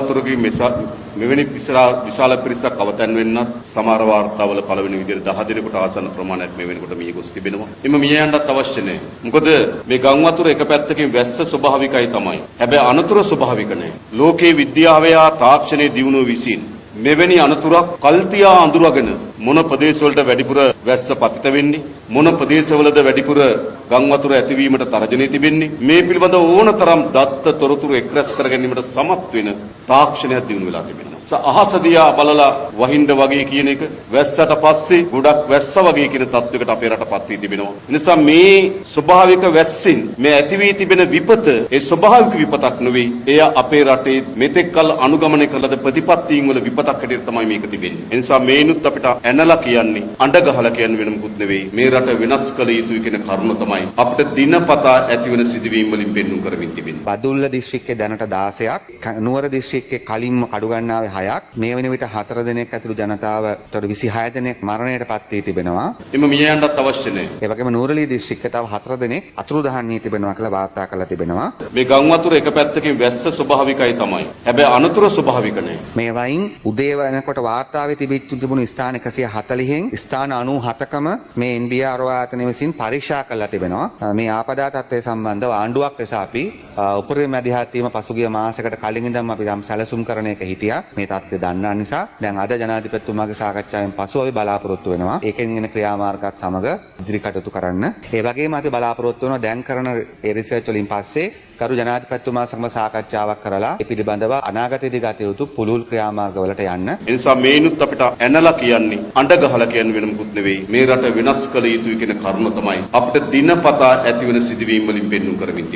කලාතුරකින් මෙවැනි විශාල පිරිසක් අවතැන් වෙන්නත් සමහර වාර්තාවල පළවෙනි විදිහට 10 දිනකට ආසන්න ප්‍රමාණයක් මේ වෙනකොට මිය ගොස් තිබෙනවා. එimhe මිය යන්නත් අවශ්‍ය නැහැ. මොකද මේ ගම් වතුර එක පැත්තකින් වැස්ස ස්වභාවිකයි තමයි. හැබැයි අනතුරු ස්වභාවික නැහැ. ලෝකේ විද්‍යාවේ තාක්ෂණයේ දියුණුව විසින් මෙවැනි අනතුරක් කල්තියා අඳුරගෙන මොන ප්‍රදේශවලට වැඩිපුර වැස්ස පතිත වෙන්නේ මොන ප්‍රදේශවලද වැඩිපුර ගම් වතුර ඇතිවීමට තරජනය තිබෙන්නේ මේ පිළිබඳ ඕනතරම් දත්ත තොරතුරු එක්රැස් කර ගැනීමට සමත් වෙන තාක්ෂණයක් දිනු වෙලා තිබෙනවා. අහස දිහා බලලා වහින්න වගේ කියන එක වැස්සට පස්සේ ගොඩක් වැස්ස වගේ කියන තත්වයකට අපේ රටපත් වී තිබෙනවා. ඒ නිසා මේ ස්වභාවික වැස්සෙන් මේ ඇති වී තිබෙන විපත ඒ ස්වභාවික විපතක් නෙවෙයි. එය අපේ රටේ මෙතෙක්කල් අනුගමනය කළ ප්‍රතිපත්තීන් වල විපතක් හැටියට තමයි මේක තිබෙන්නේ. ඒ නිසා මේනුත් අපිට ඇනලා කියන්නේ අඬ ගහලා කියන්නේ වෙන මොකුත් නෙවෙයි. මේ රට වෙනස් කළ යුතුයි කියන කරුණ තමයි අපිට දිනපතා ඇති වෙන සිදුවීම් වලින් පෙන්වුම් කරමින් තිබෙන්නේ. බදුල්ල දිස්ත්‍රික්කයේ දැනට 16ක්, නුවර දිස්ත්‍රික්කයේ කලින්ම කඩුගන්නාවේ 6ක්, මේ වෙන විට 4 දෙනෙක් ඇතුළු ජනතාව 26 දෙනෙක් මරණයට පත් වී තිබෙනවා. එimhe මිය යන්නත් අවශ්‍ය නැහැ. ඒ වගේම නුවරඑළිය දිස්ත්‍රික්කයේ තව 4 දෙනෙක් අතුරුදහන් වී තිබෙනවා කියලා වාර්තා කරලා තිබෙනවා. මේ ගම් වතුර එක පැත්තකින් වැස්ස ස්වභාවිකයි තමයි. හැබැයි අනතුරු ස්වභාවික නැහැ. මේ වයින් උදේ වෙනකොට වාර්තාවේ තිබුණු ස්ථාන 140න් ස්ථාන 97කම මේ NBR ආයතනය විසින් පරීක්ෂා කරලා තිබෙනවා. මේ ආපදා තත්ත්වය සම්බන්ධව ආණ්ඩුවක් ලෙස අපි උපරිම මැදිහත් වීම පසුගිය මාසයකට කලින් ඉඳන්ම අපි යම් සැලසුම් කරන එක හිටියා. මේ තත්ත්වය දන්නා නිසා දැන් අද ජනාධිපතිතුමාගේ සාකච්ඡාවෙන් පසු අපි බලාපොරොත්තු වෙනවා ඒකෙන් එන ක්‍රියාමාර්ගات සමග ඉදිරි කටයුතු කරන්න. ඒ වගේම අපි බලාපොරොත්තු වෙනවා දැන් කරන ඒ රිසර්ච් වලින් පස්සේ කරු ජනාධිපතිතුමා සමග සාකච්ඡාවක් කරලා ඒ පිළිබඳව අනාගතයේදී ගත යුතු පුළුල් ක්‍රියාමාර්ගවලට යන්න. ඒ නිසා මේනුත් අපිට ඇනලා කියන්නේ අඬ ගහලා කියන්නේ වෙන මොකුත් නෙවෙයි. මේ රට වෙනස් කළ යුතුයි කියන කරුණ තමයි අපිට දිනපතා ඇති වෙන සිදුවීම් වලින් පෙන්වුම් කරමින්